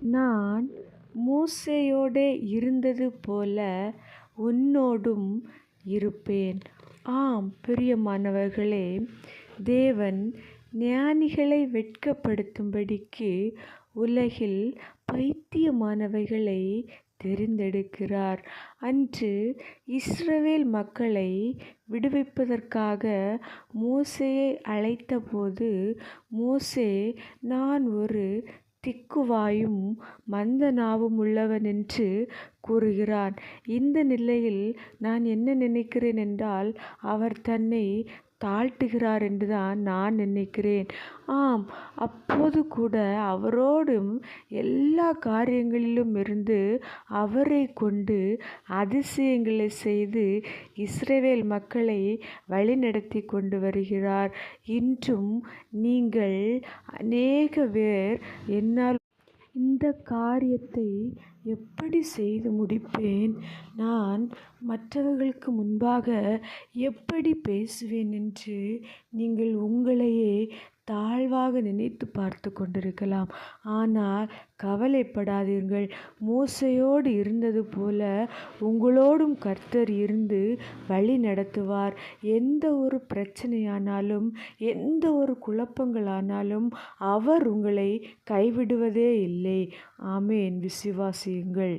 நான் மோசேயோடே இருந்தது போல உன்னோடும் இருப்பேன். ஆம் பிரியமானவர்களே, தேவன் ஞானிகளை வெட்கப்படுத்தும்படிக்கு உலகில் பைத்தியமானவைகளை தெரிந்தெடுக்கிறார். அன்று இஸ்ரவேல் மக்களை விடுவிப்பதற்காக மோசேயை அழைத்தபோது மோசே, நான் ஒரு திக்குவாயும் மந்த நாவும் உள்ளவன் என்று கூறுகிறான். இந்த நிலையில் நான் என்ன நினைக்கிறேன் என்றால், அவர் தன்னை தாழ்த்துகிறார் என்றுதான் நான் நினைக்கிறேன். ஆம், அப்போது கூட அவரோடும் எல்லா காரியங்களிலும் இருந்து அவரை கொண்டு அதிசயங்களை செய்து இஸ்ரவேல் மக்களை வழிநடத்தி கொண்டு வருகிறார். இன்றும் நீங்கள் அநேக பேர் என்னால் இந்த காரியத்தை எப்படி செய்து முடிப்பேன், நான் மற்றவர்களுக்கு முன்பாக எப்படி பேசுவேன் என்று நீங்கள் உங்களையே தாழ்வாக நினைத்து பார்த்து கொண்டிருக்கலாம். ஆனால் கவலைப்படாதீர்கள். மோசேயோடு இருந்தது போல உங்களோடும் கர்த்தர் இருந்து வழி நடத்துவார். எந்த ஒரு பிரச்சனையானாலும், எந்த ஒரு குழப்பங்களானாலும் அவர் உங்களை கைவிடுவதே இல்லை. ஆமென். விசுவாசியுங்கள்.